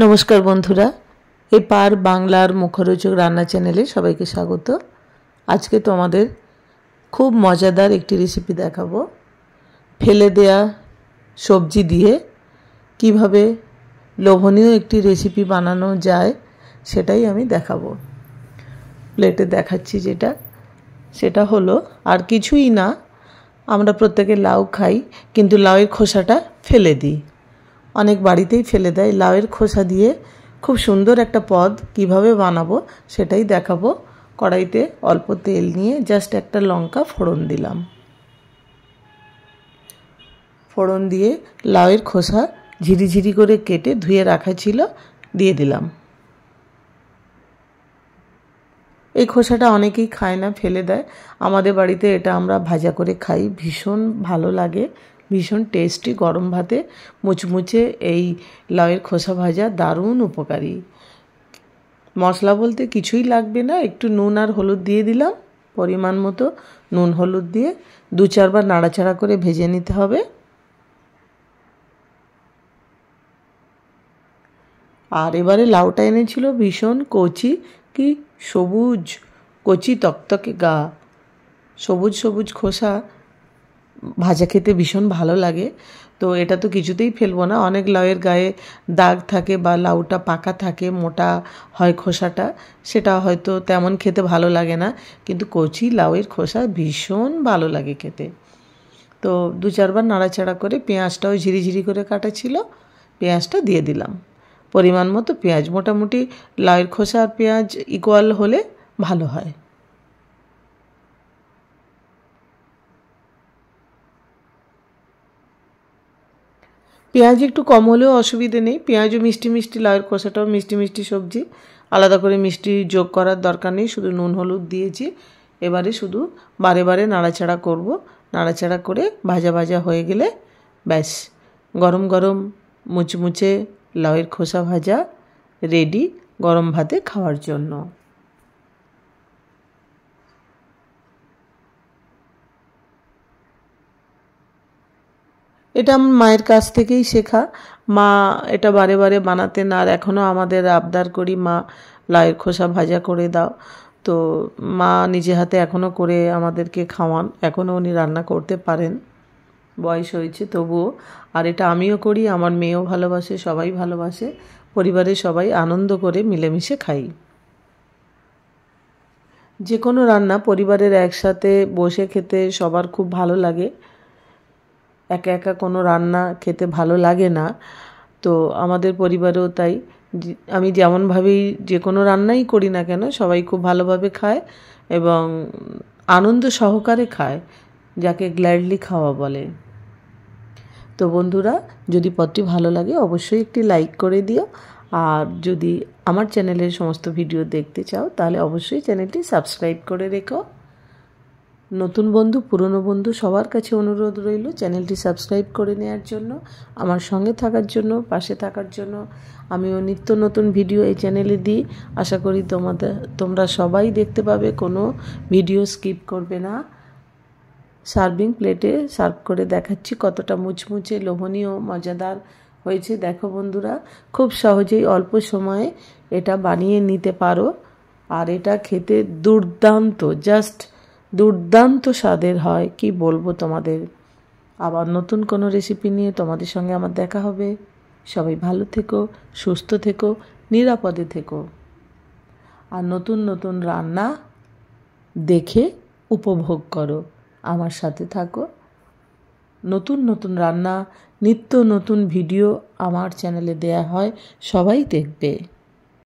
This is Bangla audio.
নমস্কার বন্ধুরা, এপার বাংলার মুখরোচক রান্না চ্যানেলে সবাইকে স্বাগত। আজকে তোমাদের খুব মজাদার একটি রেসিপি দেখাবো। ফেলে দেয়া সবজি দিয়ে কিভাবে লোভনীয় একটি রেসিপি বানানো যায় সেটাই আমি দেখাবো। প্লেটে দেখাচ্ছি সেটা হলো আর কিছুই না, আমরা প্রত্যেকে লাউ খাই, কিন্তু লাউয়ের খোসাটা ফেলে দিই। অনেক বাড়িতেই ফেলে দেয়। লাউয়ের খোসা দিয়ে খুব সুন্দর একটা পদ কিভাবে বানাবো সেটাই দেখাবো। কড়াইতে অল্প তেল নিয়ে জাস্ট একটা লঙ্কা ফোড়ন দিলাম। ফোড়ন দিয়ে লাউয়ের খোসা ঝিরিঝিরি করে কেটে ধুয়ে রাখা ছিল দিয়ে দিলাম। এই খোসাটা অনেকেই খায় না, ফেলে দেয়। আমাদের বাড়িতে এটা আমরা ভাজা করে খাই, ভীষণ ভালো লাগে, ভীষণ টেস্টি। গরম ভাতে মুচমুচে এই লাউয়ের খোসা ভাজা দারুণ উপকারী। মশলা বলতে কিছুই লাগবে না, একটু নুন আর হলুদ দিয়ে দিলাম, পরিমাণ মতো নুন হলুদ দিয়ে 2-4 বার নাড়াচাড়া করে ভেজে নিতে হবে। আর এবারে লাউটা এনেছিল ভীষণ কচি, কি সবুজ, কচি তকতকে গা, সবুজ সবুজ খোসা, ভাজা খেতে ভীষণ ভালো লাগে। তো এটা তো কিছুতেই ফেলবো না। অনেক লাউয়ের গায়ে দাগ থাকে বা লাউটা পাকা থাকে, মোটা হয় খোসাটা, সেটা হয়তো তেমন খেতে ভালো লাগে না, কিন্তু কচি লাউয়ের খোসা ভীষণ ভালো লাগে খেতে। তো 2-4 বার নাড়াচাড়া করে পেঁয়াজটাও ঝিরিঝিরি করে কাটা ছিল, পেঁয়াজটা দিয়ে দিলাম। পরিমাণ মতো পেঁয়াজ, মোটামুটি লাউয়ের খোসা আর পেঁয়াজ ইকুয়াল হলে ভালো হয়। পেঁয়াজ একটু কম হলেও অসুবিধে নেই, পেঁয়াজও মিষ্টি মিষ্টি, লাউয়ের খোসাটাও মিষ্টি মিষ্টি সবজি, আলাদা করে মিষ্টি যোগ করার দরকার নেই, শুধু নুন হলুদ দিয়েছি। এবারে শুধু বারে বারে নাড়াচাড়া করব। নাড়াচাড়া করে ভাজা ভাজা হয়ে গেলে ব্যাস, গরম গরম মুচমুচে লাউয়ের খোসা ভাজা রেডি গরম ভাতে খাওয়ার জন্য। এটা আমার মায়ের কাছ থেকেই শেখা। মা এটা বারে বারে বানাতেন, আর এখনও আমাদের আবদার করি, মা লাউয়ের খোসা ভাজা করে দাও। তো মা নিজে হাতে এখনও করে আমাদেরকে খাওয়ান, এখনও উনি রান্না করতে পারেন, বয়স হয়েছে তবুও। আর এটা আমিও করি, আমার মেয়েও ভালোবাসে, সবাই ভালোবাসে, পরিবারের সবাই আনন্দ করে মিলেমিশে খাই। যে কোনো রান্না পরিবারের একসাথে বসে খেতে সবার খুব ভালো লাগে। একা একা কোনো রান্না খেতে ভালো লাগে না। তো আমাদের পরিবারেও তাই, আমি যেমনভাবেই যে কোনো রান্নাই করি না কেন সবাই খুব ভালোভাবে খায় এবং আনন্দ সহকারে খায়, যাকে গ্ল্যাডলি খাওয়া বলে। তো বন্ধুরা, যদি পদটি ভালো লাগে অবশ্যই একটি লাইক করে দিও, আর যদি আমার চ্যানেলের সমস্ত ভিডিও দেখতে চাও তাহলে অবশ্যই চ্যানেলটি সাবস্ক্রাইব করে রেখো। নতুন বন্ধু পুরনো বন্ধু সবার কাছে অনুরোধ রইল চ্যানেলটি সাবস্ক্রাইব করে নেওয়ার জন্য, আমার সঙ্গে থাকার জন্য, পাশে থাকার জন্য। আমিও নিত্য নতুন ভিডিও এই চ্যানেলে দিই, আশা করি তোমরা সবাই দেখতে পাবে, কোনো ভিডিও স্কিপ করবে না। সার্ভিং প্লেটে সার্ভ করে দেখাচ্ছি কতটা মুচমুচে, লোভনীয়, মজাদার হয়েছে। দেখো বন্ধুরা, খুব সহজেই অল্প সময়ে এটা বানিয়ে নিতে পারো, আর এটা খেতে দুর্দান্ত, জাস্ট দুর্দান্ত স্বাদের হয়, কি বলবো তোমাদের। আবার নতুন কোনো রেসিপি নিয়ে তোমাদের সঙ্গে আমার দেখা হবে। সবাই ভালো থেকো, সুস্থ থেকো, নিরাপদে থেকো, আর নতুন নতুন রান্না দেখে উপভোগ করো, আমার সাথে থাকো। নতুন নতুন রান্না, নিত্য নতুন ভিডিও আমার চ্যানেলে দেয়া হয়, সবাই দেখবে।